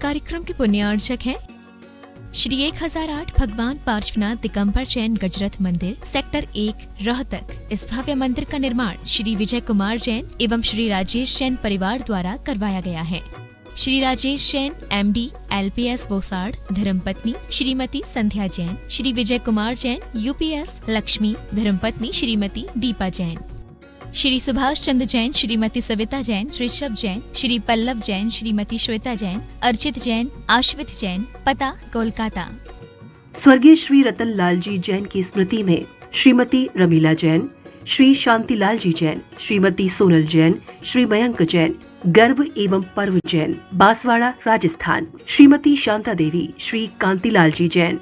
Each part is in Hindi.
कार्यक्रम के पुण्यार्चक हैं श्री 1008 भगवान पार्श्वनाथ दिगंबर जैन गजरथ मंदिर, सेक्टर 1, रोहतक। इस भव्य मंदिर का निर्माण श्री विजय कुमार जैन एवं श्री राजेश जैन परिवार द्वारा करवाया गया है। श्री राजेश जैन MD LPS बोसाड़, धर्मपत्नी श्रीमती संध्या जैन, श्री विजय कुमार जैन UPS लक्ष्मी, धर्मपत्नी श्रीमती दीपा जैन, श्री सुभाष चंद्र जैन, श्रीमती सविता जैन, ऋषभ जैन, श्री पल्लव जैन, श्रीमती श्वेता जैन, अर्चित जैन, आश्वित जैन, पता कोलकाता। स्वर्गीय श्री रतन लाल जी जैन की स्मृति में श्रीमती रमीला जैन, श्री शांतिलाल जी जैन, श्रीमती सोनल जैन, श्री मयंक जैन, गर्भ एवं पर्व जैन, बांसवाड़ा राजस्थान, श्रीमती शांता देवी, श्री कांतिलाल जी जैन,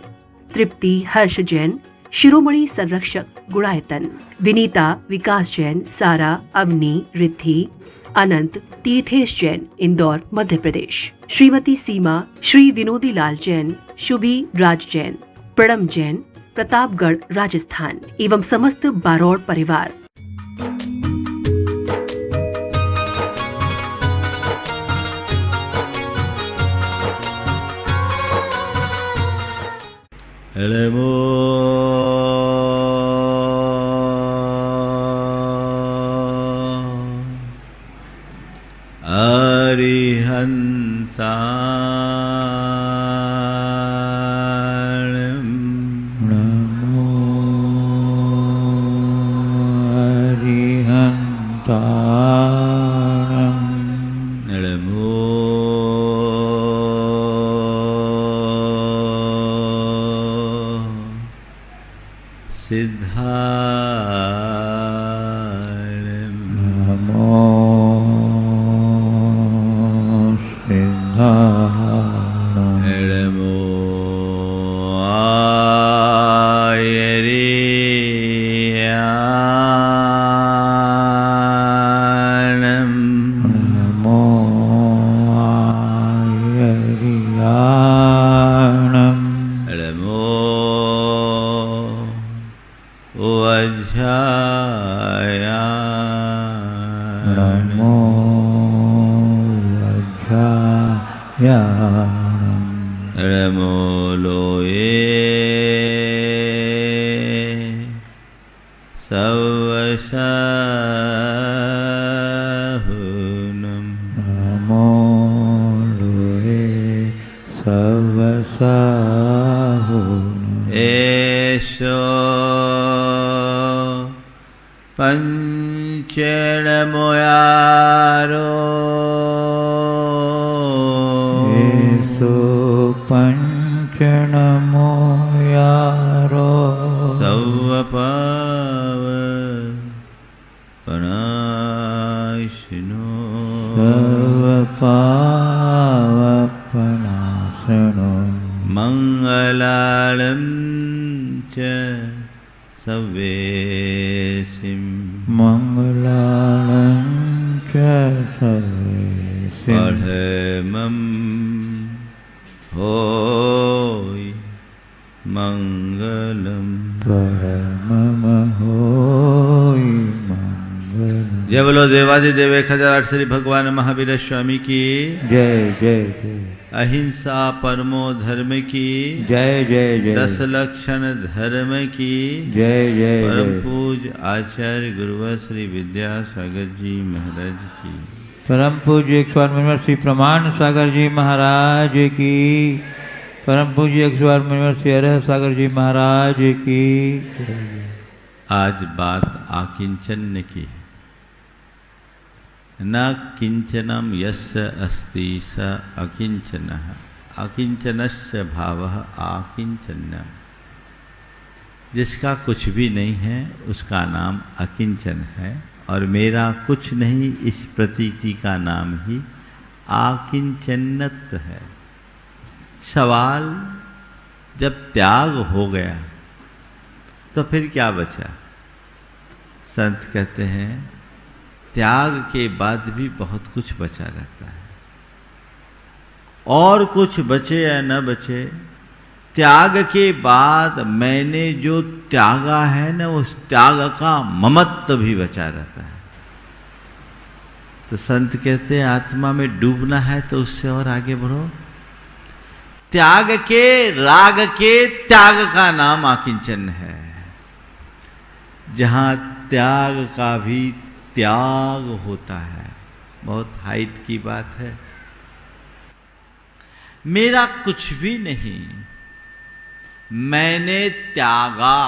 तृप्ति हर्ष जैन, शिरोमणि संरक्षक गुणायतन, विनीता विकास जैन, सारा अवनी रिद्धि अनंत तीर्थेश जैन, इंदौर मध्य प्रदेश, श्रीमती सीमा, श्री विनोदी लाल जैन, शुभी राज जैन, प्रणम जैन, प्रतापगढ़ राजस्थान एवं समस्त बारोड़ परिवार। अरिहंसा मंगलालं च सवेसिं मंगलालं च सवेसिं पढ़मं होय मंगलम पढ़मं होय मंगलम। जय बोलो देवादिदेव 1008 श्री भगवान महावीर स्वामी की जय जय जय। अहिंसा परमो धर्म की जय जय जय। 10 लक्षण धर्म की जय जय। परम पूज्य आचार्य गुरुवर श्री विद्यासागर जी महाराज की। परम पूज्य 108 श्री प्रमाण सागर जी महाराज की। परम पूज्य 108 श्री हरह सागर जी महाराज की। आज बात आकिंचन की है। न किंचनम यस्य अस्ति स अकिंचनः अकिंचनस्य भावः आकिंचन्य। जिसका कुछ भी नहीं है उसका नाम अकिंचन है, और मेरा कुछ नहीं इस प्रतीति का नाम ही आकिंचन्यत्व है। सवाल, जब त्याग हो गया तो फिर क्या बचा? संत कहते हैं त्याग के बाद भी बहुत कुछ बचा रहता है, और कुछ बचे या न बचे, त्याग के बाद मैंने जो त्यागा है ना, उस त्याग का ममत्व भी बचा रहता है। तो संत कहते हैं आत्मा में डूबना है तो उससे और आगे बढ़ो, त्याग के, राग के त्याग का नाम आकिंचन है। जहां त्याग का भी त्याग होता है। बहुत हाइट की बात है। मेरा कुछ भी नहीं, मैंने त्यागा।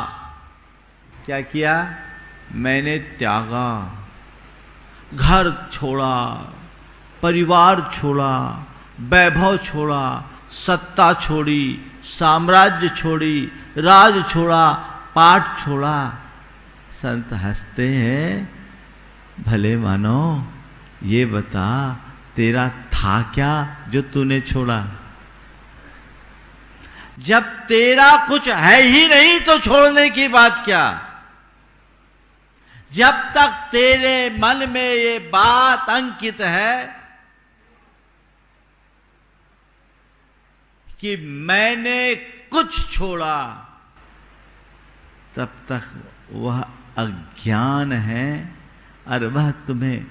क्या किया? मैंने त्यागा। घर छोड़ा, परिवार छोड़ा, वैभव छोड़ा, सत्ता छोड़ी, साम्राज्य छोड़ी, राज छोड़ा, पाठ छोड़ा। संत हंसते हैं, भले मानो ये बता तेरा था क्या जो तूने छोड़ा? जब तेरा कुछ है ही नहीं तो छोड़ने की बात क्या? जब तक तेरे मन में ये बात अंकित है कि मैंने कुछ छोड़ा, तब तक वह अज्ञान है और वह तुम्हें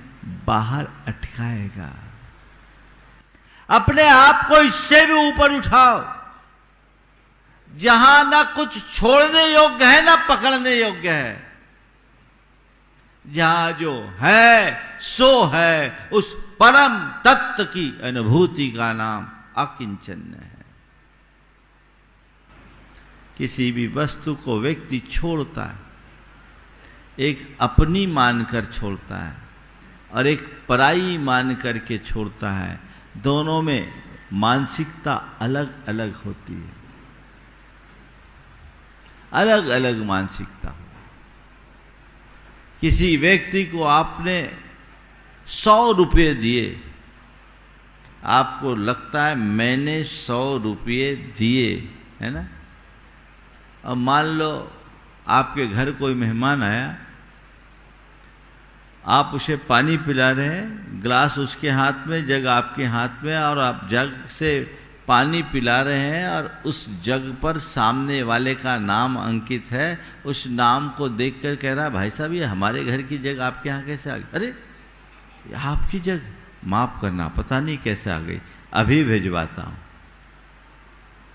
बाहर अटकाएगा। अपने आप को इससे भी ऊपर उठाओ, जहां ना कुछ छोड़ने योग्य है ना पकड़ने योग्य है। जहां जो है सो है, उस परम तत्व की अनुभूति का नाम अकिंचन्य है। किसी भी वस्तु को व्यक्ति छोड़ता है, एक अपनी मानकर छोड़ता है और एक पराई मान करके छोड़ता है। दोनों में मानसिकता अलग अलग होती है, अलग अलग मानसिकता। किसी व्यक्ति को आपने 100 रुपये दिए, आपको लगता है मैंने 100 रुपये दिए, है ना। अब मान लो आपके घर कोई मेहमान आया, आप उसे पानी पिला रहे हैं, ग्लास उसके हाथ में, जग आपके हाथ में, और आप जग से पानी पिला रहे हैं और उस जग पर सामने वाले का नाम अंकित है। उस नाम को देखकर कह रहा है, भाई साहब ये हमारे घर की जग आपके यहाँ कैसे आ गई? अरे आपकी जग, माफ करना, पता नहीं कैसे आ गई, अभी भिजवाता हूँ।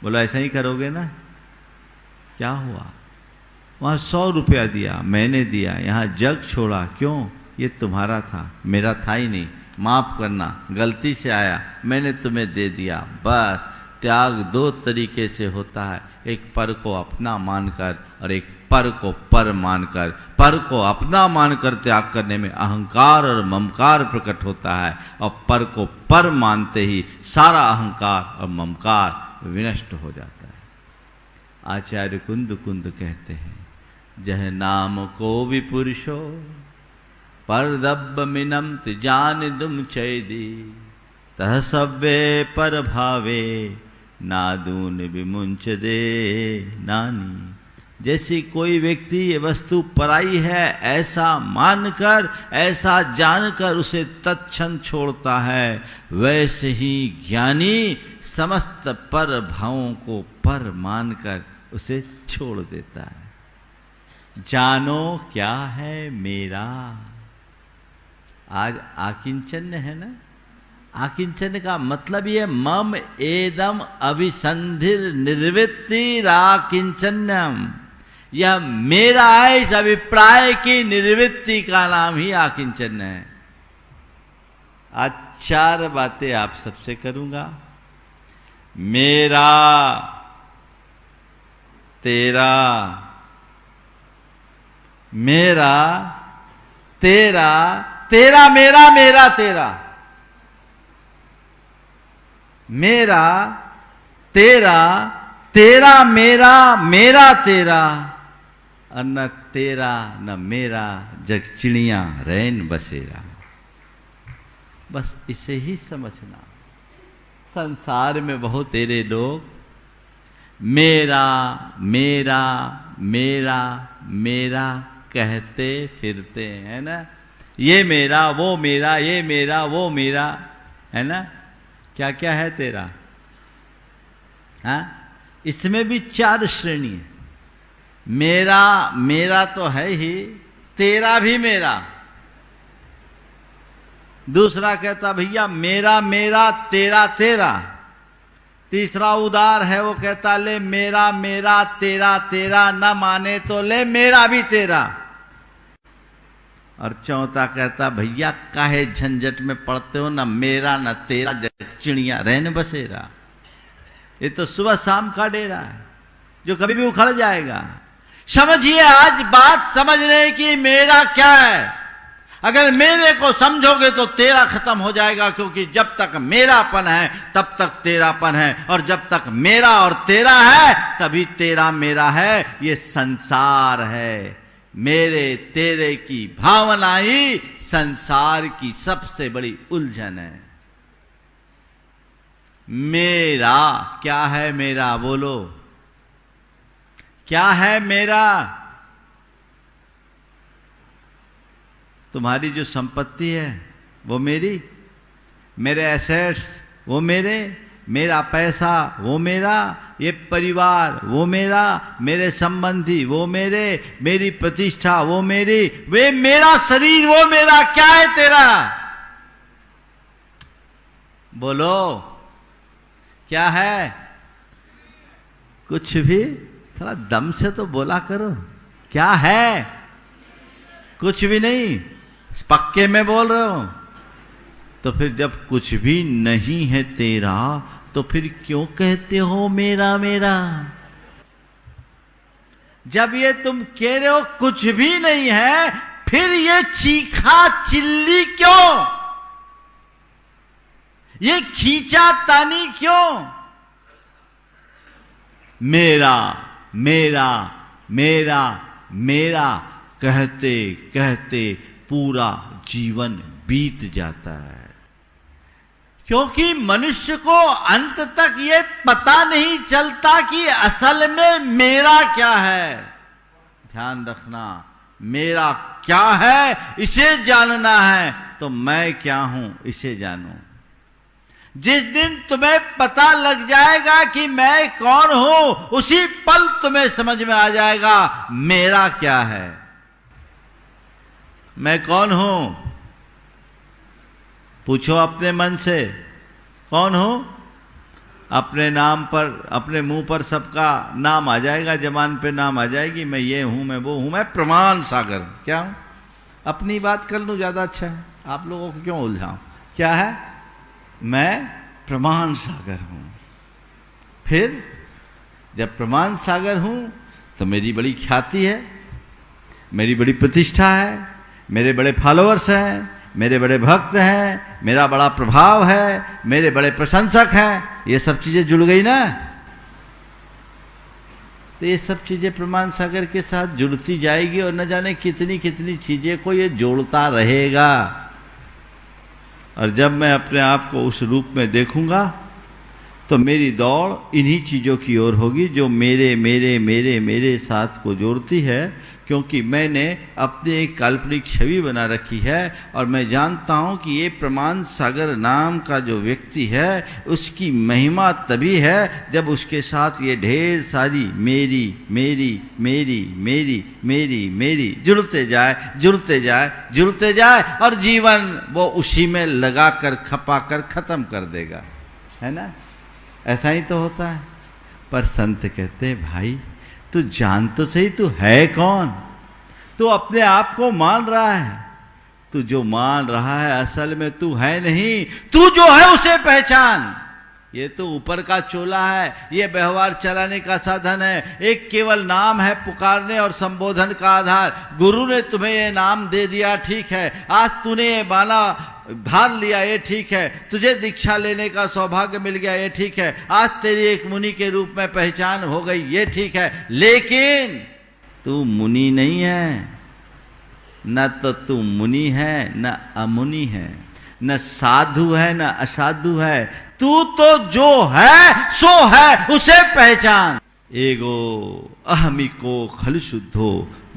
बोला ऐसा ही करोगे ना? क्या हुआ? वहाँ 100 रुपया दिया, मैंने दिया, यहाँ जग छोड़ा, क्यों? ये तुम्हारा था, मेरा था ही नहीं, माफ करना, गलती से आया, मैंने तुम्हें दे दिया। बस त्याग 2 तरीके से होता है, एक पर को अपना मानकर और एक पर को पर मानकर। पर को अपना मानकर त्याग करने में अहंकार और ममकार प्रकट होता है, और पर को पर मानते ही सारा अहंकार और ममकार विनष्ट हो जाता है। आचार्य कुंद कुंद कहते हैं, जह नाम को विपुरुषो पर दब्ब मिनम जान दुम चैदी, तह सव्वे पर भावे नादून विमुंच दे नानी। जैसे कोई व्यक्ति ये वस्तु पराई है ऐसा मानकर, ऐसा जानकर उसे तत्क्षण छोड़ता है, वैसे ही ज्ञानी समस्त पर भावों को पर मानकर उसे छोड़ देता है। जानो क्या है मेरा। आज आकिंचन्य है ना। आकिंचन्य का मतलब ये मम एदम अभिसंधिर निर्वृत्तिराकिंचन्यम, यह मेरा है, इस अभिप्राय की निर्वृत्ति का नाम ही आकिंचन्य है। आज 4 बातें आप सबसे करूंगा। मेरा, तेरा, मेरा, तेरा, तेरा मेरा, मेरा तेरा, मेरा तेरा, तेरा मेरा, मेरा तेरा, और न तेरा न मेरा जग चिड़िया रैन बसेरा। बस इसे ही समझना। संसार में बहुत तेरे लोग मेरा मेरा मेरा मेरा कहते फिरते हैं ना। ये मेरा, वो मेरा, ये मेरा, वो मेरा, है ना। क्या क्या है तेरा? हाँ, इसमें भी 4 श्रेणी है। मेरा, मेरा तो है ही, तेरा भी मेरा। दूसरा कहता भैया मेरा मेरा, तेरा तेरा। तीसरा उदार है, वो कहता ले मेरा मेरा तेरा तेरा, न माने तो ले मेरा भी तेरा। और चौथा कहता भैया काहे झंझट में पड़ते हो, न मेरा न तेरा, चिड़िया रहने बसेरा। ये तो सुबह शाम का डेरा है जो कभी भी उखड़ जाएगा। समझिए आज बात समझने की, मेरा क्या है। अगर मेरे को समझोगे तो तेरा खत्म हो जाएगा, क्योंकि जब तक मेरापन है तब तक तेरापन है, और जब तक मेरा और तेरा है तभी तेरा मेरा है। ये संसार है, मेरे तेरे की भावना ही संसार की सबसे बड़ी उलझन है। मेरा क्या है, मेरा बोलो क्या है मेरा? तुम्हारी जो संपत्ति है वो मेरी, मेरे एसेट्स वो मेरे, मेरा पैसा वो मेरा, ये परिवार वो मेरा, मेरे संबंधी वो मेरे, मेरी प्रतिष्ठा वो मेरी, वे मेरा शरीर वो मेरा। क्या है तेरा? बोलो क्या है? कुछ भी, थोड़ा दम से तो बोला करो। क्या है? कुछ भी नहीं। पक्के में बोल रहे हो? तो फिर जब कुछ भी नहीं है तेरा, तो फिर क्यों कहते हो मेरा मेरा? जब ये तुम कह रहे हो कुछ भी नहीं है, फिर ये चीखा चिल्ली क्यों? ये खींचा तानी क्यों? मेरा मेरा मेरा मेरा कहते कहते पूरा जीवन बीत जाता है, क्योंकि मनुष्य को अंत तक ये पता नहीं चलता कि असल में मेरा क्या है। ध्यान रखना, मेरा क्या है इसे जानना है, तो मैं क्या हूं इसे जानो। जिस दिन तुम्हें पता लग जाएगा कि मैं कौन हूं, उसी पल तुम्हें समझ में आ जाएगा मेरा क्या है। मैं कौन हूं? पूछो अपने मन से, कौन हूं? अपने नाम पर, अपने मुंह पर सबका नाम आ जाएगा, जबान पे नाम आ जाएगी, मैं ये हूं, मैं वो हूं, मैं प्रमाण सागर। क्या हूं? अपनी बात कर लूं ज्यादा अच्छा है, आप लोगों को क्यों उलझाऊं? क्या है? मैं प्रमाण सागर हूं। फिर जब प्रमाण सागर हूं तो मेरी बड़ी ख्याति है, मेरी बड़ी प्रतिष्ठा है, मेरे बड़े फॉलोअर्स हैं, मेरे बड़े भक्त हैं, मेरा बड़ा प्रभाव है, मेरे बड़े प्रशंसक हैं। ये सब चीजें जुड़ गई ना, तो ये सब चीजें प्रमाण सागर के साथ जुड़ती जाएगी, और न जाने कितनी कितनी चीजें को ये जोड़ता रहेगा। और जब मैं अपने आप को उस रूप में देखूंगा, तो मेरी दौड़ इन्हीं चीजों की ओर होगी जो मेरे मेरे मेरे मेरे साथ को जोड़ती है, क्योंकि मैंने अपनी एक काल्पनिक छवि बना रखी है, और मैं जानता हूं कि ये प्रमाण सागर नाम का जो व्यक्ति है, उसकी महिमा तभी है जब उसके साथ ये ढेर सारी मेरी मेरी मेरी मेरी मेरी मेरी जुड़ते जाए जुड़ते जाए जुड़ते जाए, और जीवन वो उसी में लगा कर खपा कर खत्म कर देगा, है ना? ऐसा ही तो होता है। पर संत कहते हैं भाई तू जान तो सही तू है कौन? तू अपने आप को मान रहा है, तू जो मान रहा है असल में तू है नहीं। तू जो है उसे पहचान। ये तो ऊपर का चोला है, ये व्यवहार चलाने का साधन है, एक केवल नाम है पुकारने और संबोधन का आधार। गुरु ने तुम्हें ये नाम दे दिया, ठीक है, आज तूने ये बाना धार लिया, ये ठीक है, तुझे दीक्षा लेने का सौभाग्य मिल गया, ये ठीक है, आज तेरी एक मुनि के रूप में पहचान हो गई, ये ठीक है, लेकिन तू मुनि नहीं है। न तो तू मुनि है न अमुनि है, न साधु है न असाधु है, तू तो जो है सो है, उसे पहचान। एगो अहमिको खल शुद्धो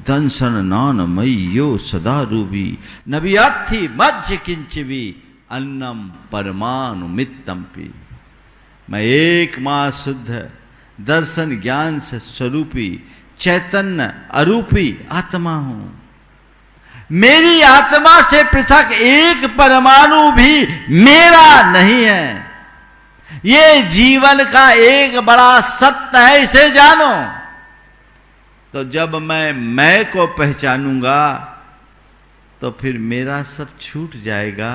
दंसन नान मय्यो सदा रूबी नबियाथी मज्ज किंचवी अन्नम परमाणु मित्तम पी। मैं एक मां शुद्ध दर्शन ज्ञान से स्वरूपी चैतन्य अरूपी आत्मा हूं। मेरी आत्मा से पृथक एक परमाणु भी मेरा नहीं है। ये जीवन का एक बड़ा सत्य है, इसे जानो। तो जब मैं को पहचानूंगा तो फिर मेरा सब छूट जाएगा,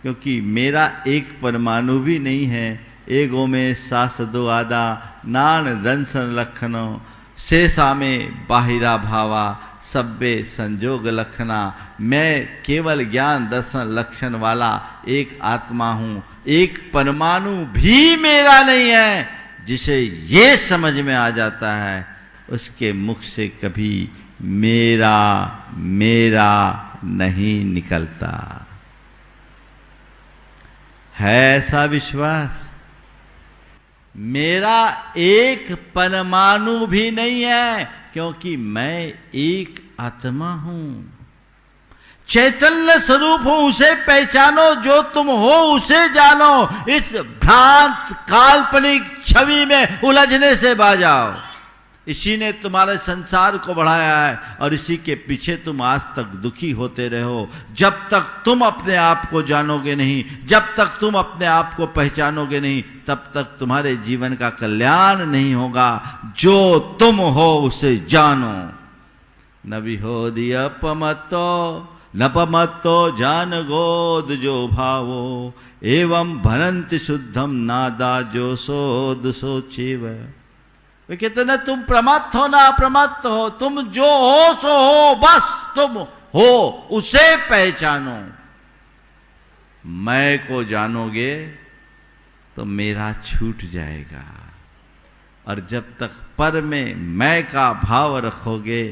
क्योंकि मेरा एक परमाणु भी नहीं है। एगो में सास दो आदा नान दंसन लखनो, शेषा में बाहिरा भावा सब्बे संजोग लखना। मैं केवल ज्ञान दर्शन लक्षण वाला एक आत्मा हूं, एक परमाणु भी मेरा नहीं है। जिसे ये समझ में आ जाता है उसके मुख से कभी मेरा मेरा नहीं निकलता। है ऐसा विश्वास? मेरा एक परमाणु भी नहीं है, क्योंकि मैं एक आत्मा हूं, चैतन्य स्वरूप हूं। उसे पहचानो, जो तुम हो उसे जानो। इस भ्रांत काल्पनिक छवि में उलझने से बाजाओ। इसी ने तुम्हारे संसार को बढ़ाया है और इसी के पीछे तुम आज तक दुखी होते रहो। जब तक तुम अपने आप को जानोगे नहीं, जब तक तुम अपने आप को पहचानोगे नहीं, तब तक तुम्हारे जीवन का कल्याण नहीं होगा। जो तुम हो उसे जानो। न विहोदि अपमत्तो नपमत्तो जान गोद जो भावो, एवं भनंति शुद्धम नादा जो सोद सोचिव। वे कहते ना, तुम प्रमत्त हो ना अप्रमत्त हो, तुम जो हो सो हो, बस तुम हो, उसे पहचानो। मैं को जानोगे तो मेरा छूट जाएगा, और जब तक पर में मैं का भाव रखोगे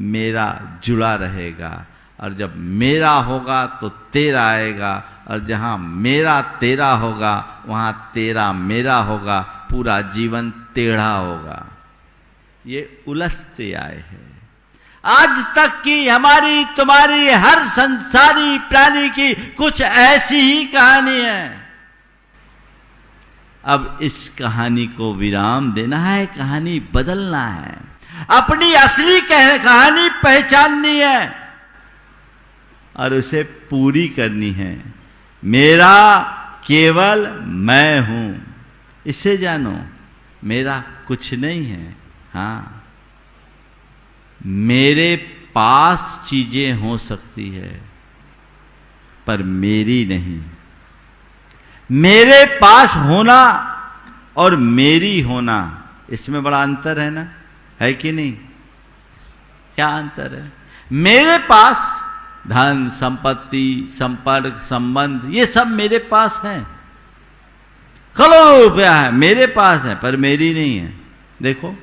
मेरा जुड़ा रहेगा। और जब मेरा होगा तो तेरा आएगा, और जहां मेरा तेरा होगा वहां तेरा मेरा होगा। पूरा जीवन टेढ़ा होगा। ये उलझते आए हैं आज तक की हमारी तुम्हारी हर संसारी प्राणी की कुछ ऐसी ही कहानी है। अब इस कहानी को विराम देना है, कहानी बदलना है, अपनी असली कहानी पहचाननी है और उसे पूरी करनी है। मेरा केवल मैं हूं, इसे जानो। मेरा कुछ नहीं है। हाँ, मेरे पास चीजें हो सकती है पर मेरी नहीं। मेरे पास होना और मेरी होना, इसमें बड़ा अंतर है ना, है कि नहीं? क्या अंतर है? मेरे पास धन संपत्ति संपर्क संबंध ये सब मेरे पास है, करोड़ों रुपया है मेरे पास है, पर मेरी नहीं है। देखो,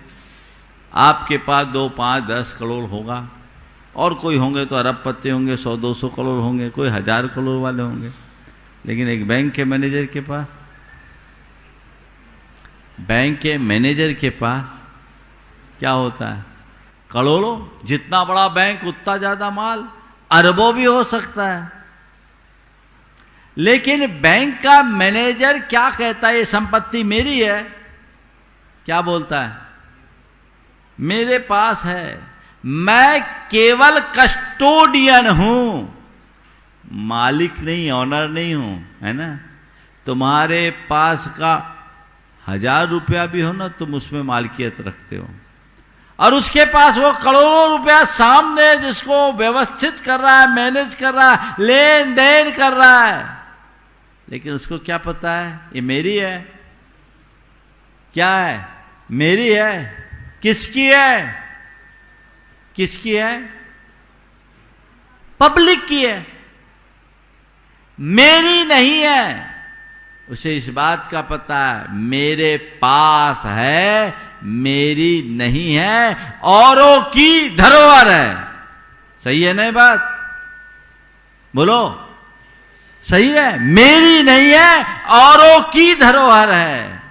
आपके पास 2, 5, 10 करोड़ होगा, और कोई होंगे तो अरबपति होंगे, 100-200 करोड़ होंगे, कोई 1000 करोड़ वाले होंगे। लेकिन एक बैंक के मैनेजर के पास, बैंक के मैनेजर के पास क्या होता है? करोड़ों। जितना बड़ा बैंक उतना ज्यादा माल, अरबों भी हो सकता है। लेकिन बैंक का मैनेजर क्या कहता है? ये संपत्ति मेरी है। क्या बोलता है? मेरे पास है, मैं केवल कस्टोडियन हूं, मालिक नहीं, ऑनर नहीं हूं, है ना। तुम्हारे पास का 1000 रुपया भी हो ना, तुम उसमें मालिकियत रखते हो, और उसके पास वो करोड़ों रुपया सामने जिसको व्यवस्थित कर रहा है, मैनेज कर रहा है, लेन देन कर रहा है, लेकिन उसको क्या पता है ये मेरी है? क्या है? मेरी है। किसकी है? किसकी है? पब्लिक की है, मेरी नहीं है। उसे इस बात का पता है मेरे पास है, मेरी नहीं है, औरों की धरोहर है। सही है ना ये बात? बोलो, सही है? मेरी नहीं है, औरों की धरोहर है।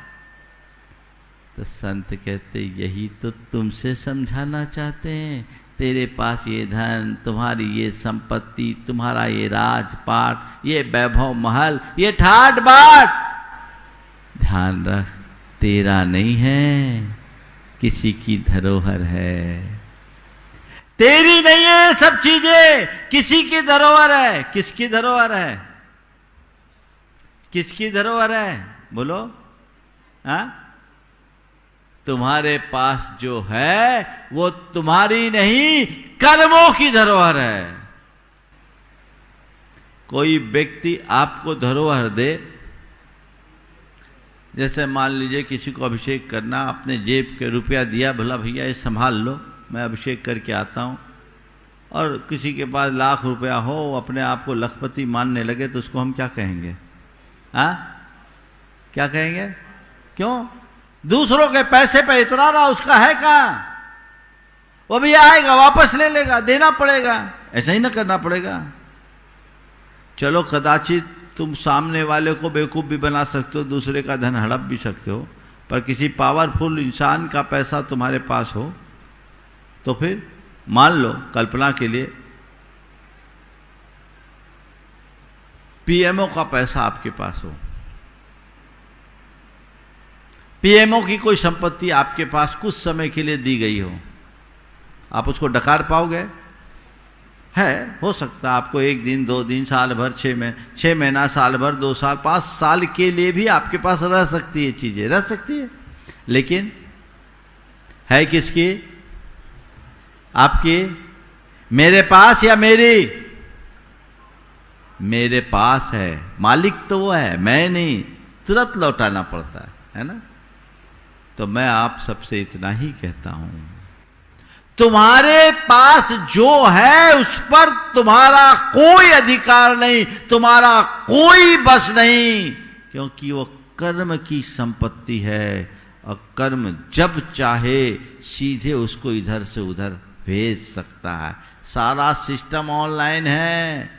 तो संत कहते यही तो तुमसे समझाना चाहते हैं। तेरे पास ये धन, तुम्हारी ये संपत्ति, तुम्हारा ये राजपाट, ये वैभव महल, ये ठाट बाट, ध्यान रख, तेरा नहीं है, किसी की धरोहर है। तेरी नहीं है सब चीजें, किसी की धरोहर है। किसकी धरोहर है? किसकी धरोहर है? बोलो। हाँ? तुम्हारे पास जो है वो तुम्हारी नहीं, कर्मों की धरोहर है। कोई व्यक्ति आपको धरोहर दे, जैसे मान लीजिए किसी को अभिषेक करना, अपने जेब के रुपया दिया, भला भैया ये संभाल लो, मैं अभिषेक करके आता हूँ, और किसी के पास लाख रुपया हो, अपने आप को लखपति मानने लगे, तो उसको हम क्या कहेंगे? हाँ, क्या कहेंगे? क्यों? दूसरों के पैसे पे इतना रहा, उसका है कहाँ? वो भी आएगा, वापस ले लेगा, देना पड़ेगा। ऐसा ही ना करना पड़ेगा? चलो कदाचित तुम सामने वाले को बेवकूफ़ भी बना सकते हो, दूसरे का धन हड़प भी सकते हो, पर किसी पावरफुल इंसान का पैसा तुम्हारे पास हो तो फिर मान लो, कल्पना के लिए, पीएमओ का पैसा आपके पास हो, पीएमओ की कोई संपत्ति आपके पास कुछ समय के लिए दी गई हो, आप उसको डकार पाओगे? है, हो सकता है आपको 1 दिन, 2 दिन, साल भर, 6 महीना, साल भर, 2 साल, 5 साल के लिए भी आपके पास रह सकती है, चीजें रह सकती है, लेकिन है किसकी? आपकी? मेरे पास या मेरी? मेरे पास है, मालिक तो वो है, मैं नहीं, तुरंत लौटाना पड़ता है ना? तो मैं आप सबसे इतना ही कहता हूं, तुम्हारे पास जो है उस पर तुम्हारा कोई अधिकार नहीं, तुम्हारा कोई बस नहीं, क्योंकि वो कर्म की संपत्ति है, और कर्म जब चाहे सीधे उसको इधर से उधर भेज सकता है। सारा सिस्टम ऑनलाइन है,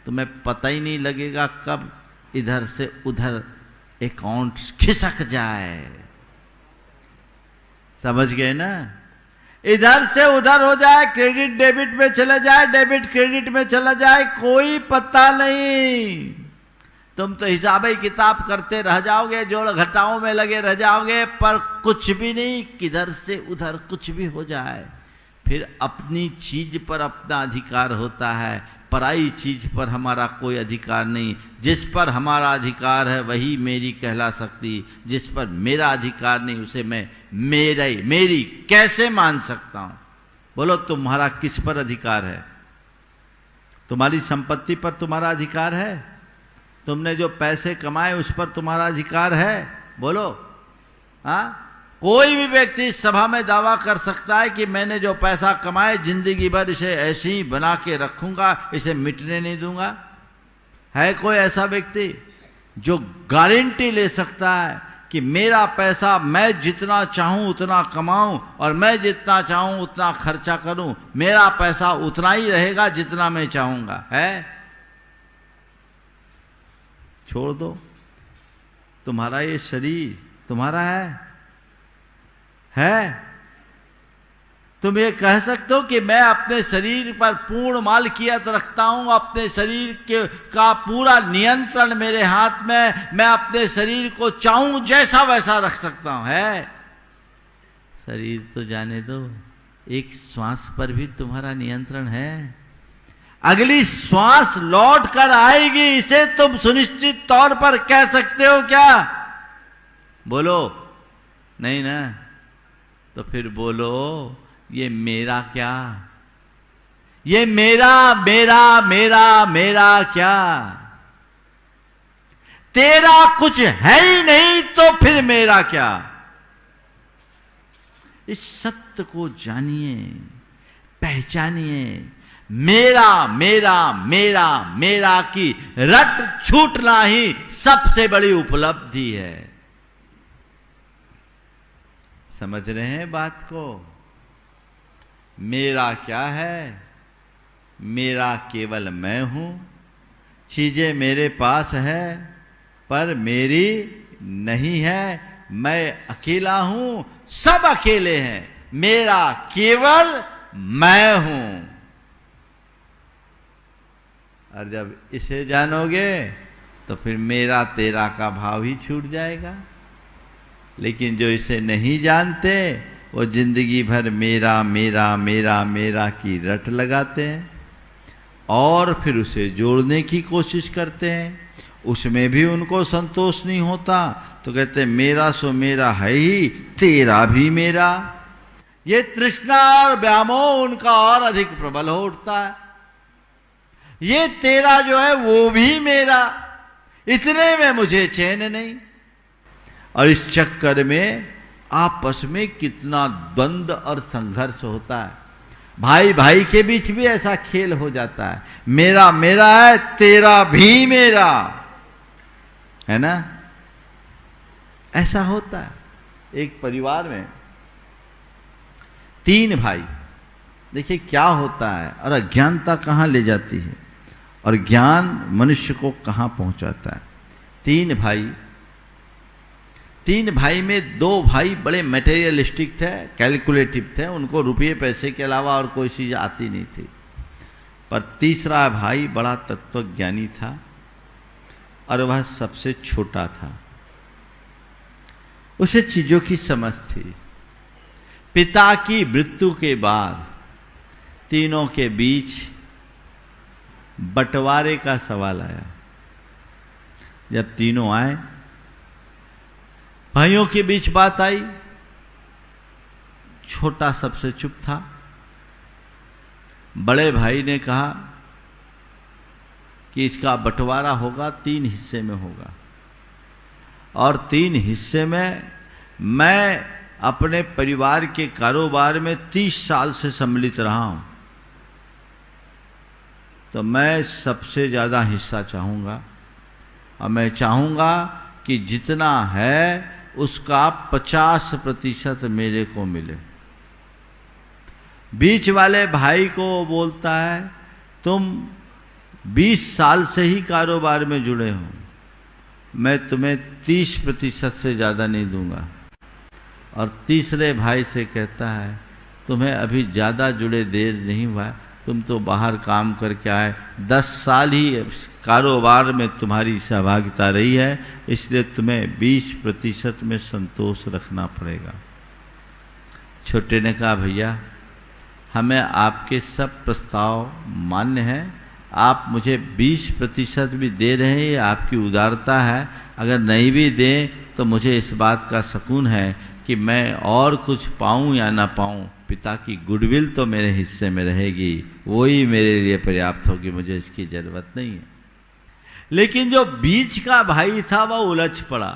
तुम्हें पता ही नहीं लगेगा कब इधर से उधर अकाउंट खिसक जाए। समझ गए ना? इधर से उधर हो जाए, क्रेडिट डेबिट में चला जाए, डेबिट क्रेडिट में चला जाए, कोई पता नहीं। तुम तो हिसाब किताब करते रह जाओगे, जोड़ घटाओं में लगे रह जाओगे, पर कुछ भी नहीं, किधर से उधर कुछ भी हो जाए। फिर अपनी चीज पर अपना अधिकार होता है, पराई चीज पर हमारा कोई अधिकार नहीं। जिस पर हमारा अधिकार है वही मेरी कहला सकती, जिस पर मेरा अधिकार नहीं उसे मैं मेरी कैसे मान सकता हूं? बोलो, तुम्हारा किस पर अधिकार है? तुम्हारी संपत्ति पर तुम्हारा अधिकार है? तुमने जो पैसे कमाए उस पर तुम्हारा अधिकार है? बोलो। हाँ, कोई भी व्यक्ति इस सभा में दावा कर सकता है कि मैंने जो पैसा कमाए जिंदगी भर इसे ऐसे ही बना के रखूंगा, इसे मिटने नहीं दूंगा? है कोई ऐसा व्यक्ति जो गारंटी ले सकता है कि मेरा पैसा मैं जितना चाहूं उतना कमाऊं और मैं जितना चाहूं उतना खर्चा करूं, मेरा पैसा उतना ही रहेगा जितना मैं चाहूंगा? है? छोड़ दो, तुम्हारा ये शरीर तुम्हारा है? तुम ये कह सकते हो कि मैं अपने शरीर पर पूर्ण मालिकियत रखता हूं, अपने शरीर का पूरा नियंत्रण मेरे हाथ में, मैं अपने शरीर को चाहूं जैसा वैसा रख सकता हूं? है? शरीर तो जाने दो, एक श्वास पर भी तुम्हारा नियंत्रण है। अगली श्वास लौट कर आएगी, इसे तुम सुनिश्चित तौर पर कह सकते हो क्या? बोलो। नहीं ना? तो फिर बोलो, ये मेरा क्या? ये मेरा मेरा मेरा मेरा क्या? तेरा कुछ है ही नहीं तो फिर मेरा क्या? इस सत्य को जानिए, पहचानिए। मेरा मेरा मेरा मेरा की रट छूटना ही सबसे बड़ी उपलब्धि है। समझ रहे हैं बात को? मेरा क्या है? मेरा केवल मैं हूं। चीजें मेरे पास है पर मेरी नहीं है। मैं अकेला हूं, सब अकेले हैं, मेरा केवल मैं हूं। और जब इसे जानोगे तो फिर मेरा तेरा का भाव ही छूट जाएगा। लेकिन जो इसे नहीं जानते वो जिंदगी भर मेरा मेरा मेरा मेरा की रट लगाते हैं और फिर उसे जोड़ने की कोशिश करते हैं, उसमें भी उनको संतोष नहीं होता, तो कहते मेरा सो मेरा है ही, तेरा भी मेरा। ये तृष्णा और व्यामोह उनका और अधिक प्रबल हो उठता है। ये तेरा जो है वो भी मेरा, इतने में मुझे चैन नहीं। और इस चक्कर में आपस में कितना द्वंद्व और संघर्ष होता है। भाई भाई के बीच भी ऐसा खेल हो जाता है, मेरा मेरा है, तेरा भी मेरा, है ना। ऐसा होता है। एक परिवार में 3 भाई, देखिए क्या होता है और अज्ञानता कहाँ ले जाती है और ज्ञान मनुष्य को कहाँ पहुंचाता है। 3 भाई में 2 भाई बड़े मटेरियलिस्टिक थे, कैलकुलेटिव थे, उनको रुपये पैसे के अलावा और कोई चीज़ आती नहीं थी। पर तीसरा भाई बड़ा तत्वज्ञानी था और वह सबसे छोटा था, उसे चीज़ों की समझ थी। पिता की मृत्यु के बाद तीनों के बीच बंटवारे का सवाल आया। जब तीनों आए, भाइयों के बीच बात आई, छोटा सबसे चुप था। बड़े भाई ने कहा कि इसका बंटवारा होगा 3 हिस्से में होगा, और 3 हिस्से में मैं अपने परिवार के कारोबार में 30 साल से सम्मिलित रहा हूं, तो मैं सबसे ज़्यादा हिस्सा चाहूँगा, और मैं चाहूँगा कि जितना है उसका 50% मेरे को मिले। बीच वाले भाई को वो बोलता है तुम 20 साल से ही कारोबार में जुड़े हो, मैं तुम्हें 30% से ज़्यादा नहीं दूंगा। और तीसरे भाई से कहता है तुम्हें अभी ज़्यादा जुड़े देर नहीं हुआ, तुम तो बाहर काम करके आए, 10 साल ही कारोबार में तुम्हारी सहभागिता रही है, इसलिए तुम्हें 20% में संतोष रखना पड़ेगा। छोटे ने कहा भैया हमें आपके सब प्रस्ताव मान्य हैं, आप मुझे 20% भी दे रहे हैं, ये आपकी उदारता है। अगर नहीं भी दें तो मुझे इस बात का सुकून है कि मैं और कुछ पाऊं या ना पाऊं, पिता की गुडविल तो मेरे हिस्से में रहेगी, वही मेरे लिए पर्याप्त होगी, मुझे इसकी जरूरत नहीं है। लेकिन जो बीच का भाई था वह उलझ पड़ा,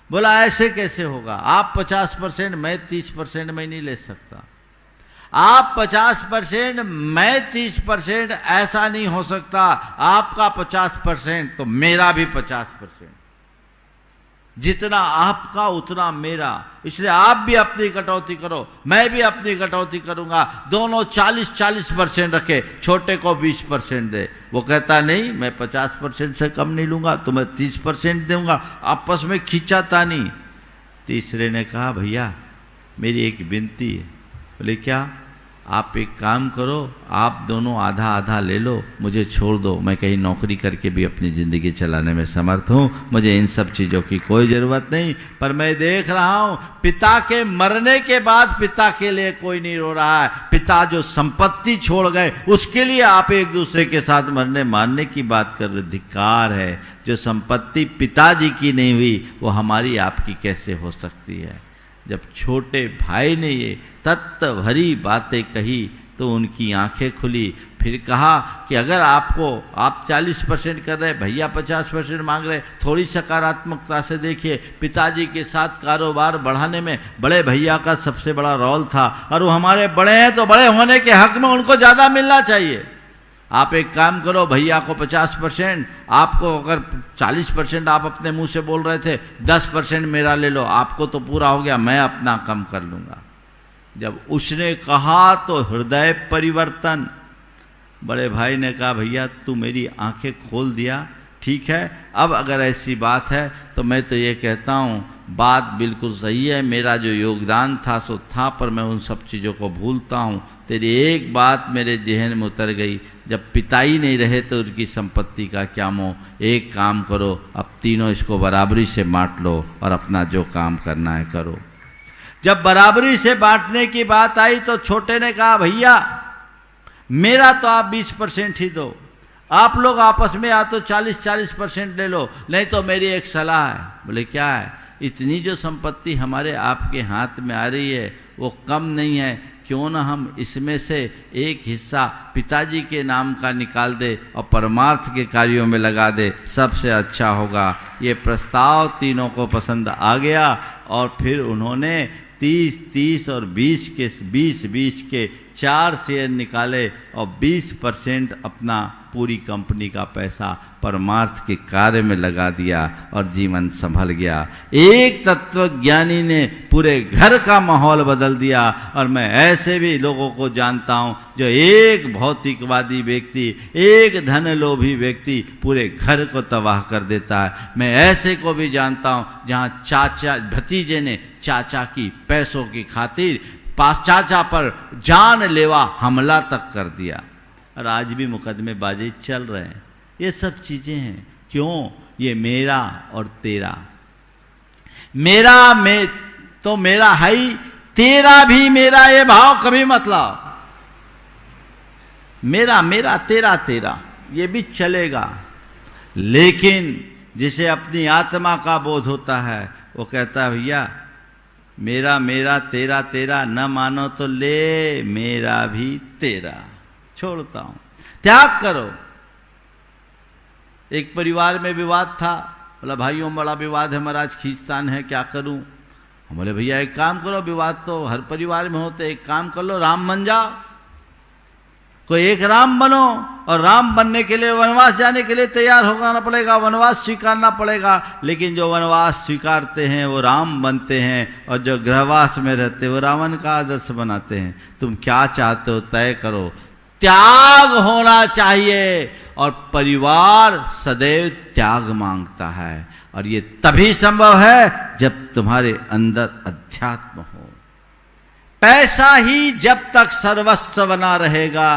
बोला ऐसे कैसे होगा, आप 50% मैं 30% में नहीं ले सकता, आप 50% मैं 30%, ऐसा नहीं हो सकता, आपका 50% तो मेरा भी 50%, जितना आपका उतना मेरा, इसलिए आप भी अपनी कटौती करो, मैं भी अपनी कटौती करूंगा, दोनों 40% रखे, छोटे को 20% दे। वो कहता नहीं मैं 50% से कम नहीं लूंगा, तुम्हें 30% दूंगा, आपस में खींचातानी। तीसरे ने कहा भैया मेरी एक विनती है। बोले क्या? आप एक काम करो, आप दोनों आधा आधा ले लो, मुझे छोड़ दो, मैं कहीं नौकरी करके भी अपनी ज़िंदगी चलाने में समर्थ हूँ, मुझे इन सब चीज़ों की कोई ज़रूरत नहीं। पर मैं देख रहा हूँ पिता के मरने के बाद पिता के लिए कोई नहीं रो रहा है, पिता जो संपत्ति छोड़ गए उसके लिए आप एक दूसरे के साथ मरने मारने की बात कर रहे। धिक्कार है, जो संपत्ति पिताजी की नहीं हुई वो हमारी आपकी कैसे हो सकती है। जब छोटे भाई ने ये तत्व भरी बातें कही तो उनकी आंखें खुली। फिर कहा कि अगर आप 40% कर रहे, भैया 50% मांग रहे, थोड़ी सकारात्मकता से देखिए। पिताजी के साथ कारोबार बढ़ाने में बड़े भैया का सबसे बड़ा रोल था, और वो हमारे बड़े हैं तो बड़े होने के हक में उनको ज़्यादा मिलना चाहिए। आप एक काम करो, भैया को 50%, आपको अगर 40% आप अपने मुंह से बोल रहे थे, 10% मेरा ले लो, आपको तो पूरा हो गया, मैं अपना कम कर लूँगा। जब उसने कहा तो हृदय परिवर्तन। बड़े भाई ने कहा भैया तू मेरी आंखें खोल दिया, ठीक है, अब अगर ऐसी बात है तो मैं तो ये कहता हूँ बात बिल्कुल सही है, मेरा जो योगदान था सो था, पर मैं उन सब चीज़ों को भूलता हूँ। तेरी एक बात मेरे जहन में उतर गई, जब पिता ही नहीं रहे तो उनकी संपत्ति का क्या मोह। एक काम करो, अब तीनों इसको बराबरी से बांट लो और अपना जो काम करना है करो। जब बराबरी से बांटने की बात आई तो छोटे ने कहा भैया मेरा तो आप 20% ही दो, आप लोग आपस में या तो 40% ले लो, नहीं तो मेरी एक सलाह है। बोले क्या है? इतनी जो संपत्ति हमारे आपके हाथ में आ रही है वो कम नहीं है, क्यों ना हम इसमें से एक हिस्सा पिताजी के नाम का निकाल दे और परमार्थ के कार्यों में लगा दे, सबसे अच्छा होगा। ये प्रस्ताव तीनों को पसंद आ गया और फिर उन्होंने 30 और 20 के 4 शेयर निकाले और 20% अपना पूरी कंपनी का पैसा परमार्थ के कार्य में लगा दिया और जीवन संभल गया। एक तत्वज्ञानी ने पूरे घर का माहौल बदल दिया। और मैं ऐसे भी लोगों को जानता हूं जो एक भौतिकवादी व्यक्ति, एक धन लोभी व्यक्ति पूरे घर को तबाह कर देता है। मैं ऐसे को भी जानता हूं जहां भतीजे ने चाचा की पैसों की खातिर चाचा पर जानलेवा हमला तक कर दिया और आज भी मुकदमेबाजी चल रहे हैं। ये सब चीजें हैं। क्यों? ये मेरा और तेरा, मेरा में तो मेरा है ही, तेरा भी मेरा, ये भाव कभी मत लाओ। मेरा मेरा तेरा तेरा ये भी चलेगा, लेकिन जिसे अपनी आत्मा का बोध होता है वो कहता है भैया मेरा मेरा तेरा तेरा, न मानो तो ले मेरा भी तेरा, छोड़ता हूं, त्याग करो। एक परिवार में विवाद था, बोला भाइयों बड़ा विवाद है महाराज, खींचतान है, क्या करूं? हम बोले भैया एक काम करो, विवाद तो हर परिवार में होते, एक काम कर लो, राम बन जाओ। कोई एक राम बनो, और राम बनने के लिए वनवास जाने के लिए तैयार होना पड़ेगा, वनवास स्वीकारना पड़ेगा। लेकिन जो वनवास स्वीकारते हैं वो राम बनते हैं, और जो गृहवास में रहते हैं वो रावण का आदर्श बनाते हैं। तुम क्या चाहते हो तय करो। त्याग होना चाहिए, और परिवार सदैव त्याग मांगता है, और ये तभी संभव है जब तुम्हारे अंदर अध्यात्म हो। पैसा ही जब तक सर्वस्व बना रहेगा,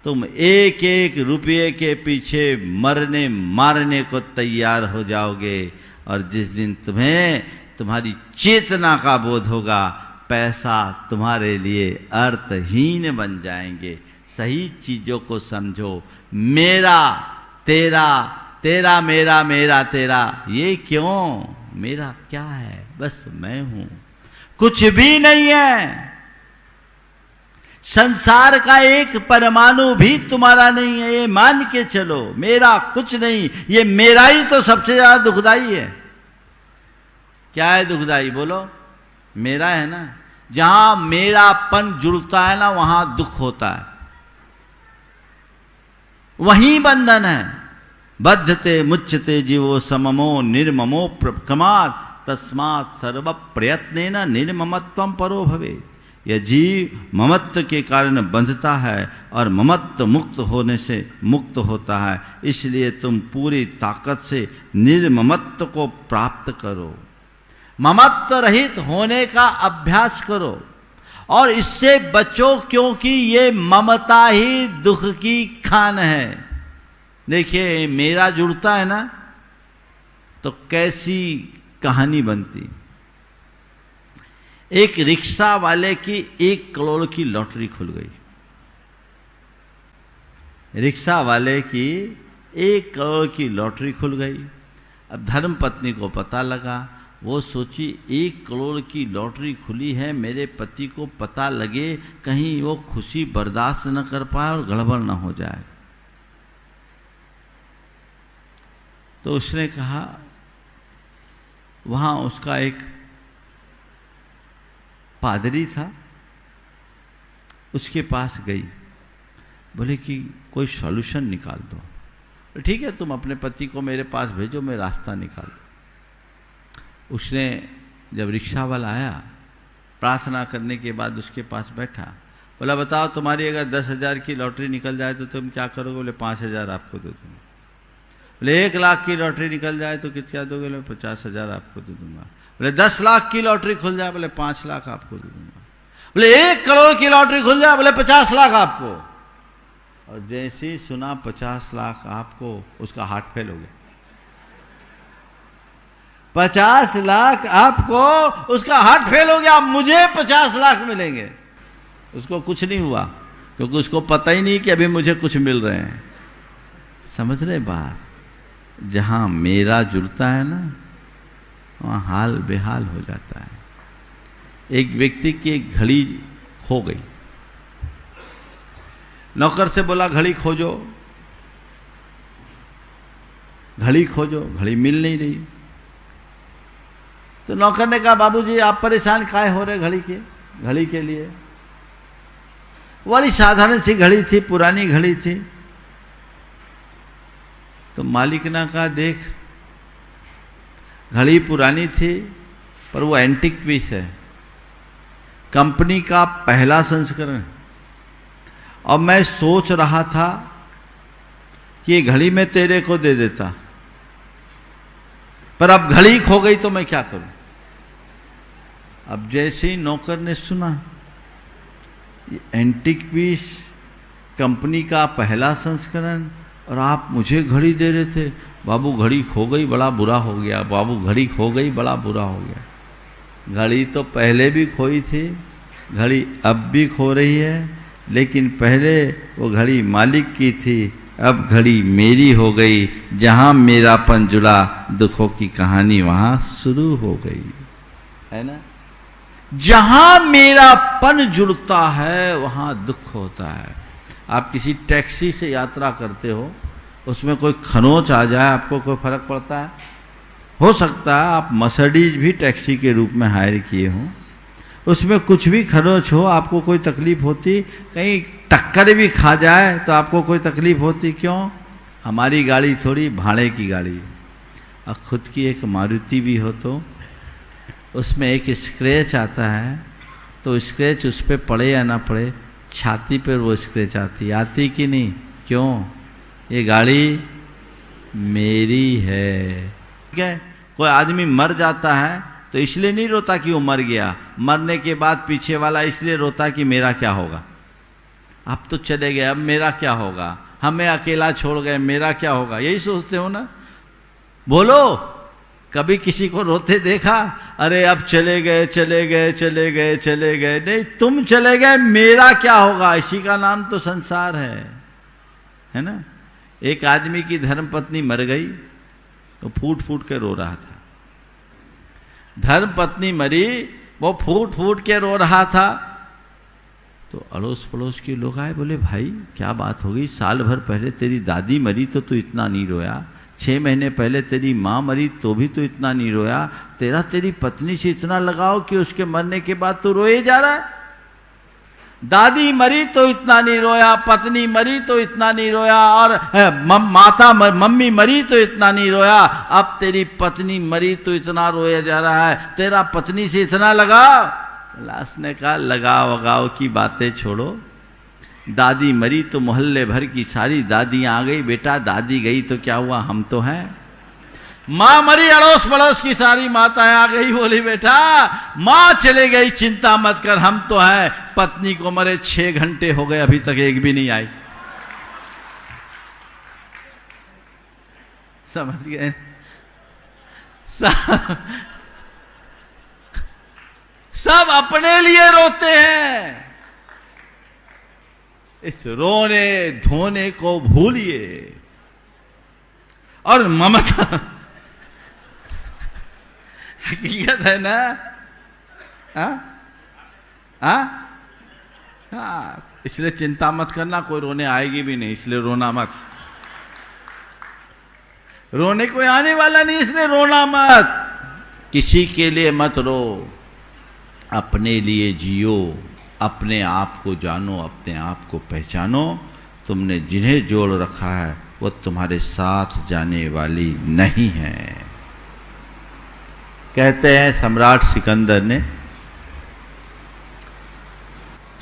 तुम एक एक रुपये के पीछे मरने मारने को तैयार हो जाओगे। और जिस दिन तुम्हें तुम्हारी चेतना का बोध होगा, पैसा तुम्हारे लिए अर्थहीन बन जाएंगे। सही चीजों को समझो। मेरा तेरा, तेरा मेरा, मेरा तेरा, ये क्यों? मेरा क्या है? बस मैं हूं, कुछ भी नहीं है। संसार का एक परमाणु भी तुम्हारा नहीं है, ये मान के चलो। मेरा कुछ नहीं, ये मेरा ही तो सबसे ज्यादा दुखदाई है। क्या है दुखदाई? बोलो। मेरा है ना। जहां मेरापन जुड़ता है ना, वहां दुख होता है, वहीं बंधन है। बद्धते मुच्यते जीवो सममो निर्ममो प्रकमात् तस्मात् सर्व प्रयत्नेन निर्ममत्वं परो भवेत्। यह जीव ममत्व के कारण बंधता है और ममत्व मुक्त होने से मुक्त होता है। इसलिए तुम पूरी ताकत से निर्ममत्व को प्राप्त करो, ममत्व रहित होने का अभ्यास करो, और इससे बचो, क्योंकि ये ममता ही दुख की खान है। देखिए मेरा जुड़ता है ना, तो कैसी कहानी बनती। एक रिक्शा वाले की 1 करोड़ की लॉटरी खुल गई। रिक्शा वाले की 1 करोड़ की लॉटरी खुल गई। अब धर्म पत्नी को पता लगा, वो सोची 1 करोड़ की लॉटरी खुली है, मेरे पति को पता लगे, कहीं वो खुशी बर्दाश्त न कर पाए और गड़बड़ न हो जाए। तो उसने कहा, वहां उसका एक पादरी था, उसके पास गई, बोले कि कोई सॉल्यूशन निकाल दो। ठीक है, तुम अपने पति को मेरे पास भेजो, मैं रास्ता निकाल दूं। उसने जब रिक्शा वाला आया, प्रार्थना करने के बाद उसके पास बैठा, बोला बताओ तुम्हारी अगर 10,000 की लॉटरी निकल जाए तो तुम क्या करोगे? बोले 5,000 आपको दे दूंगा। बोले 1 लाख की लॉटरी निकल जाए तो क्या दोगे? बोले 50,000 आपको दे दूंगा। बोले 10 लाख की लॉटरी खुल जाए? बोले 5 लाख आपको दे दूंगा। बोले 1 करोड़ की लॉटरी खुल जाए? बोले 50 लाख आपको। और जैसे ही सुना 50 लाख आपको, उसका हार्ट फेल हो गया। 50 लाख आपको, उसका हार्ट फेल हो गया। मुझे 50 लाख मिलेंगे। उसको कुछ नहीं हुआ, क्योंकि उसको पता ही नहीं कि अभी मुझे कुछ मिल रहे हैं। समझ रहे बात? जहां मेरा जुड़ता है ना, वहां हाल बेहाल हो जाता है। एक व्यक्ति की एक घड़ी खो गई, नौकर से बोला घड़ी खोजो, घड़ी खोजो, घड़ी मिल नहीं रही। तो नौकर ने कहा बाबूजी आप परेशान काहे हो रहे घड़ी के लिए? बड़ी साधारण सी घड़ी थी, पुरानी घड़ी थी। तो मालिक ने कहा देख, घड़ी पुरानी थी पर वो एंटीक पीस है, कंपनी का पहला संस्करण। और मैं सोच रहा था कि ये घड़ी मैं तेरे को दे देता, पर अब घड़ी खो गई तो मैं क्या करूं? अब जैसे ही नौकर ने सुना ये एंटीक पीस, कंपनी का पहला संस्करण, और आप मुझे घड़ी दे रहे थे, बाबू घड़ी खो गई बड़ा बुरा हो गया, बाबू घड़ी खो गई बड़ा बुरा हो गया। घड़ी तो पहले भी खोई थी, घड़ी अब भी खो रही है, लेकिन पहले वो घड़ी मालिक की थी, अब घड़ी मेरी हो गई। जहां मेरापन जुड़ा, दुखों की कहानी वहां शुरू हो गई, है ना? जहां मेरापन जुड़ता है वहां दुख होता है। आप किसी टैक्सी से यात्रा करते हो, उसमें कोई खरोंच आ जाए, आपको कोई फर्क पड़ता है? हो सकता है आप मर्सिडीज भी टैक्सी के रूप में हायर किए हों, उसमें कुछ भी खरोंच हो, आपको कोई तकलीफ होती? कहीं टक्कर भी खा जाए तो आपको कोई तकलीफ होती? क्यों? हमारी गाड़ी थोड़ी भाड़े की गाड़ी, और खुद की एक मारुति भी हो तो उसमें एक स्क्रैच आता है, तो स्क्रैच उस पर पड़े या ना पड़े, छाती पर वो स्क्रैच आती कि नहीं? क्यों? ये गाड़ी मेरी है। ठीक है? कोई आदमी मर जाता है तो इसलिए नहीं रोता कि वो मर गया, मरने के बाद पीछे वाला इसलिए रोता कि मेरा क्या होगा, अब तो चले गए, अब मेरा क्या होगा, हमें अकेला छोड़ गए, मेरा क्या होगा, यही सोचते हो ना? बोलो, कभी किसी को रोते देखा? अरे अब चले गए चले गए चले गए चले गए, नहीं, तुम चले गए, मेरा क्या होगा? इसी का नाम तो संसार है ना? एक आदमी की धर्मपत्नी मर गई तो फूट फूट के रो रहा था। धर्मपत्नी मरी, वो फूट फूट के रो रहा था। तो अड़ोस पड़ोस के लोग आए, बोले भाई क्या बात हो गई? साल भर पहले तेरी दादी मरी तो तू इतना नहीं रोया, 6 महीने पहले तेरी माँ मरी तो भी तो इतना नहीं रोया, तेरी पत्नी से इतना लगाओ कि उसके मरने के बाद तो रोए जा रहा है। दादी मरी तो इतना नहीं रोया, पत्नी मरी तो इतना नहीं रोया, और मम्मी मरी तो इतना नहीं रोया, अब तेरी पत्नी मरी तो इतना रोया जा रहा है, तेरा पत्नी से इतना लगाओ। लाश ने कहा लगाओ वगाओ की बातें छोड़ो, दादी मरी तो मोहल्ले भर की सारी दादियां आ गई, बेटा दादी गई तो क्या हुआ, हम तो हैं। माँ मरी, अड़ोस पड़ोस की सारी माताएं आ गई, बोली बेटा माँ चले गई चिंता मत कर, हम तो हैं। पत्नी को मरे 6 घंटे हो गए, अभी तक एक भी नहीं आई। समझ गए? सब अपने लिए रोते हैं। इस रोने धोने को भूलिए और ममता हकीकत है ना? इसलिए चिंता मत करना, कोई रोने आएगी भी नहीं, इसलिए रोना मत। रोने कोई आने वाला नहीं, इसलिए रोना मत। किसी के लिए मत रो, अपने लिए जियो, अपने आप को जानो, अपने आप को पहचानो। तुमने जिन्हें जोड़ रखा है वो तुम्हारे साथ जाने वाली नहीं है। कहते हैं सम्राट सिकंदर ने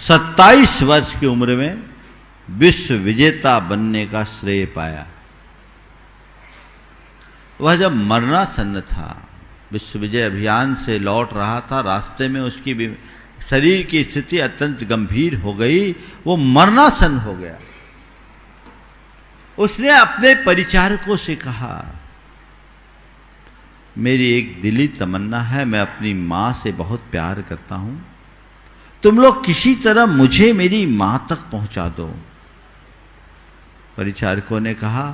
27 वर्ष की उम्र में विश्व विजेता बनने का श्रेय पाया। वह जब मरणासन्न था, विश्व विजय अभियान से लौट रहा था, रास्ते में उसकी शरीर की स्थिति अत्यंत गंभीर हो गई, वो मरणासन्न हो गया। उसने अपने परिचारकों से कहा, मेरी एक दिली तमन्ना है, मैं अपनी माँ से बहुत प्यार करता हूँ, तुम लोग किसी तरह मुझे मेरी माँ तक पहुँचा दो। परिचारकों ने कहा,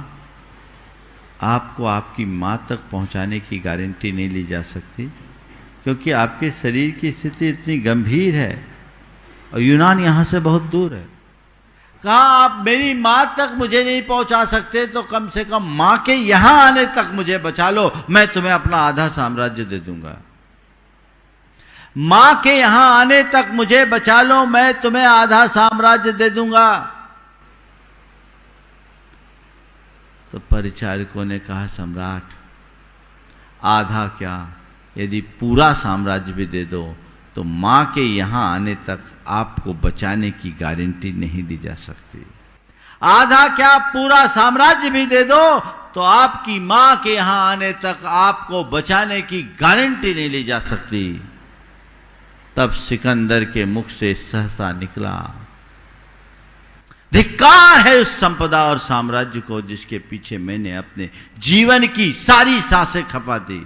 आपको आपकी माँ तक पहुंचाने की गारंटी नहीं ली जा सकती, क्योंकि आपके शरीर की स्थिति इतनी गंभीर है और यूनान यहाँ से बहुत दूर है। कहा आप मेरी माँ तक मुझे नहीं पहुंचा सकते तो कम से कम माँ के यहाँ आने तक मुझे बचा लो, मैं तुम्हें अपना आधा साम्राज्य दे दूंगा। माँ के यहाँ आने तक मुझे बचा लो, मैं तुम्हें आधा साम्राज्य दे दूंगा। तो परिचारकों ने कहा सम्राट, आधा क्या, यदि पूरा साम्राज्य भी दे दो तो माँ के यहाँ आने तक आपको बचाने की गारंटी नहीं दी जा सकती। आधा क्या, पूरा साम्राज्य भी दे दो तो आपकी माँ के यहाँ आने तक आपको बचाने की गारंटी नहीं ली जा सकती। तब सिकंदर के मुख से सहसा निकला, धिक्कार है उस संपदा और साम्राज्य को जिसके पीछे मैंने अपने जीवन की सारी सांसें खपा दी।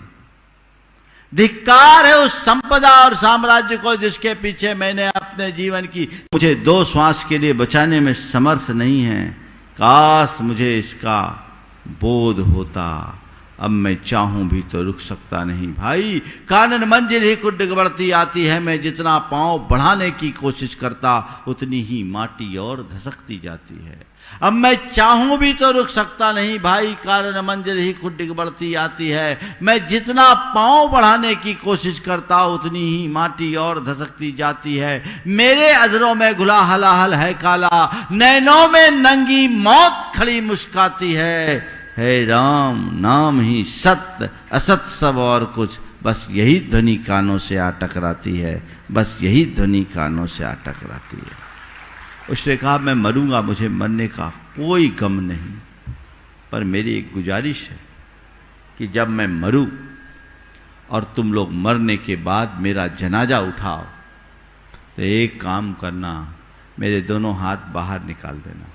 धिक्कार है उस संपदा और साम्राज्य को जिसके पीछे मैंने अपने जीवन की, मुझे 2 श्वास के लिए बचाने में समर्थ नहीं है। काश मुझे इसका बोध होता, अब मैं चाहूं भी तो रुक सकता नहीं। भाई कानन मंजिल ही कुड्ड बढ़ती आती है, मैं जितना पांव बढ़ाने की कोशिश करता उतनी ही माटी और धसकती जाती है। अब मैं चाहूं भी तो रुक सकता नहीं भाई, कानन मंजिल ही कुड्ड बढ़ती आती है, मैं जितना पांव बढ़ाने की कोशिश करता उतनी ही माटी और धसकती जाती है। मेरे अधरों में घुला हलाहल है काला, नैनों में नंगी मौत खड़ी मुस्काती है राम नाम ही सत्य, असत सब और कुछ, बस यही ध्वनि कानों से आ टकराती है, बस यही ध्वनि कानों से आ टकराती है। उसने कहा मैं मरूंगा, मुझे मरने का कोई गम नहीं, पर मेरी एक गुजारिश है कि जब मैं मरूं और तुम लोग मरने के बाद मेरा जनाजा उठाओ तो एक काम करना, मेरे दोनों हाथ बाहर निकाल देना।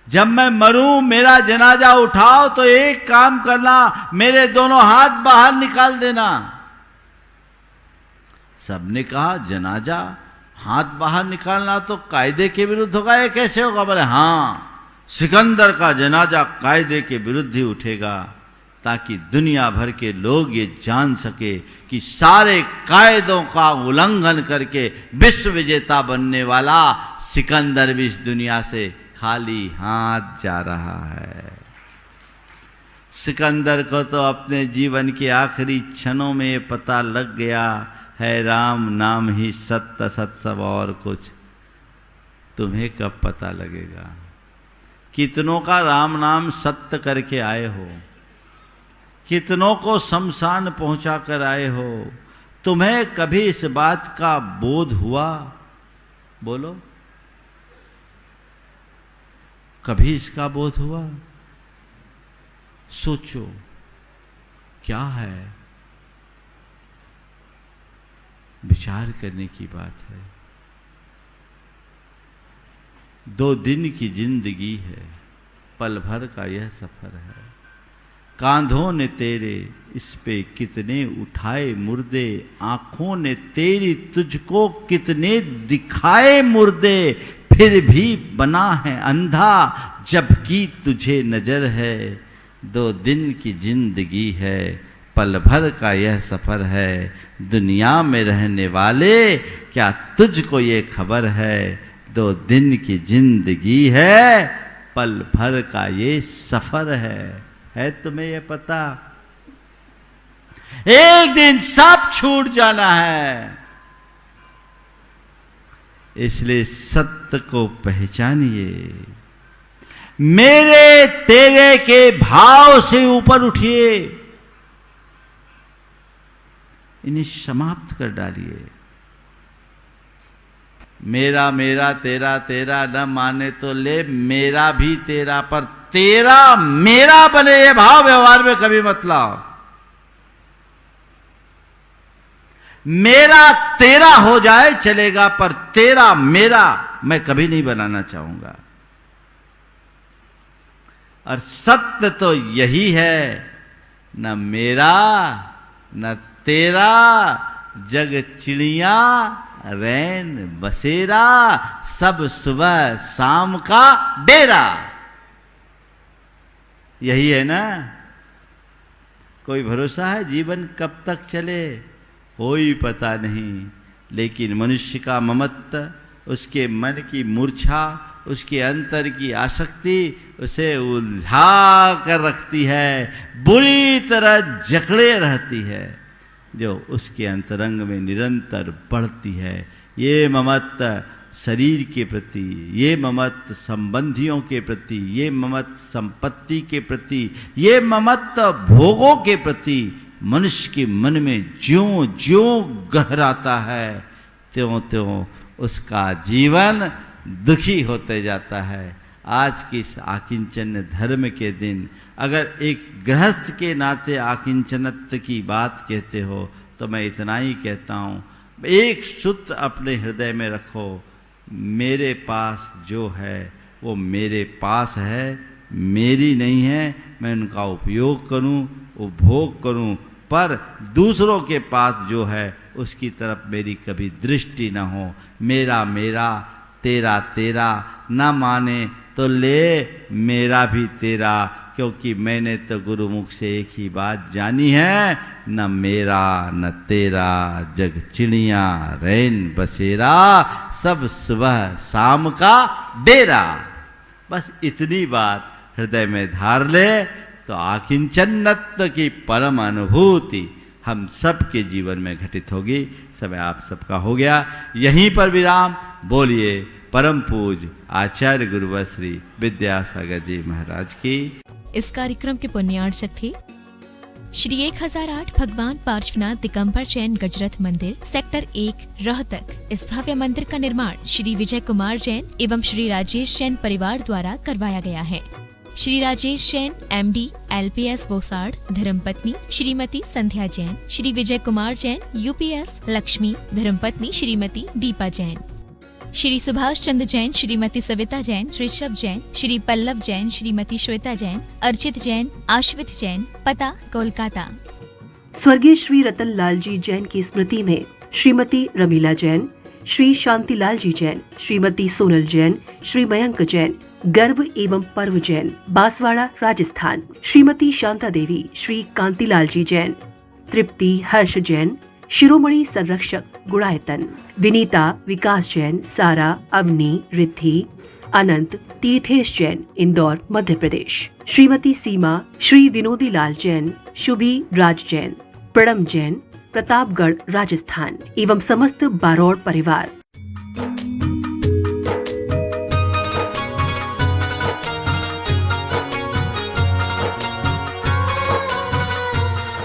जब मैं मरूं मेरा जनाजा उठाओ तो एक काम करना, मेरे दोनों हाथ बाहर निकाल देना। सबने कहा जनाजा हाथ बाहर निकालना तो कायदे के विरुद्ध होगा, ये कैसे होगा? बोले हाँ, सिकंदर का जनाजा कायदे के विरुद्ध ही उठेगा, ताकि दुनिया भर के लोग ये जान सके कि सारे कायदों का उल्लंघन करके विश्व विजेता बनने वाला सिकंदर भी इस दुनिया से खाली हाथ जा रहा है। सिकंदर को तो अपने जीवन के आखिरी क्षणों में ये पता लग गया है राम नाम ही सत्य, सत सब और कुछ। तुम्हें कब पता लगेगा? कितनों का राम नाम सत्य करके आए हो, कितनों को शमशान पहुंचा कर आए हो। तुम्हें कभी इस बात का बोध हुआ? बोलो, कभी इसका बोध हुआ? सोचो क्या है, विचार करने की बात है। 2 दिन की जिंदगी है, पल भर का यह सफर है। कांधों ने तेरे इस पे कितने उठाए मुर्दे, आंखों ने तेरी तुझको कितने दिखाए मुर्दे, फिर भी बना है अंधा जबकि तुझे नजर है। 2 दिन की जिंदगी है, पल भर का यह सफर है। दुनिया में रहने वाले क्या तुझको ये खबर है? 2 दिन की जिंदगी है, पल भर का ये सफर है तुम्हें ये पता? एक दिन सब छूट जाना है, इसलिए सत्य को पहचानिए। मेरे तेरे के भाव से ऊपर उठिए, इन्हें समाप्त कर डालिए। मेरा मेरा तेरा तेरा न माने तो ले, मेरा भी तेरा पर तेरा मेरा बने, ये भाव व्यवहार में कभी मत लाओ। मेरा तेरा हो जाए चलेगा, पर तेरा मेरा मैं कभी नहीं बनाना चाहूंगा। और सत्य तो यही है, न मेरा न तेरा, जग चिड़िया रैन बसेरा, सब सुबह शाम का डेरा। यही है ना। कोई भरोसा है जीवन कब तक चले, कोई पता नहीं। लेकिन मनुष्य का ममत्व, उसके मन की मूर्छा, उसके अंतर की आसक्ति उसे उलझा कर रखती है, बुरी तरह जकड़े रहती है, जो उसके अंतरंग में निरंतर बढ़ती है। ये ममत्व शरीर के प्रति, ये ममत्व संबंधियों के प्रति, ये ममत्व संपत्ति के प्रति, ये ममत्व भोगों के प्रति मनुष्य के मन में ज्यों ज्यों गहराता है, त्यों त्यों उसका जीवन दुखी होते जाता है। आज की इस आकिंचन धर्म के दिन अगर एक गृहस्थ के नाते आकिंचनत्व की बात कहते हो तो मैं इतना ही कहता हूँ, एक सूत्र अपने हृदय में रखो, मेरे पास जो है वो मेरे पास है, मेरी नहीं है। मैं उनका उपयोग करूं, उपभोग करूं, पर दूसरों के पास जो है उसकी तरफ मेरी कभी दृष्टि न हो। मेरा मेरा, तेरा तेरा, न माने तो ले मेरा भी तेरा, क्योंकि मैंने तो गुरुमुख से एक ही बात जानी है, न मेरा न तेरा जग चिड़िया रैन बसेरा, सब सुबह शाम का डेरा। बस इतनी बात हृदय में धार ले तो आकिंचनत्व की परम अनुभूति हम सब के जीवन में घटित होगी। समय आप सबका हो गया, यहीं पर विराम। बोलिए परम पूज आचार्य गुरुवर श्री विद्यासागर जी महाराज की। इस कार्यक्रम के पुण्यार्चक थे श्री 1008 भगवान पार्श्वनाथ दिगंबर जैन गजरथ मंदिर, सेक्टर 1 रोहतक। इस भव्य मंदिर का निर्माण श्री विजय कुमार जैन एवं श्री राजेश जैन परिवार द्वारा करवाया गया है। श्री राजेश जैन MD LPS बोसाड़, धर्मपत्नी श्रीमती संध्या जैन, श्री विजय कुमार जैन UPS लक्ष्मी, धर्मपत्नी श्रीमती दीपा जैन, श्री सुभाष चंद्र जैन, श्रीमती सविता जैन, ऋषभ जैन, श्री पल्लव जैन, श्रीमती श्वेता जैन, अर्चित जैन, आश्वित जैन, पता कोलकाता। स्वर्गीय श्री रतन लाल जी जैन की स्मृति में श्रीमती रमीला जैन, श्री शांतिलाल जी जैन, श्रीमती सोनल जैन, श्री मयंक जैन, गर्भ एवं पर्व जैन, बांसवाड़ा राजस्थान, श्रीमती शांता देवी, श्री कांतिलाल जी जैन, तृप्ति हर्ष जैन, शिरोमणि संरक्षक गुणायतन, विनीता विकास जैन, सारा अवनी रिद्धि, अनंत तीर्थेश जैन, इंदौर मध्य प्रदेश, श्रीमती सीमा, श्री विनोदी लाल जैन, शुभी राज जैन, प्रणम जैन, प्रतापगढ़ राजस्थान एवं समस्त बारोड़ परिवार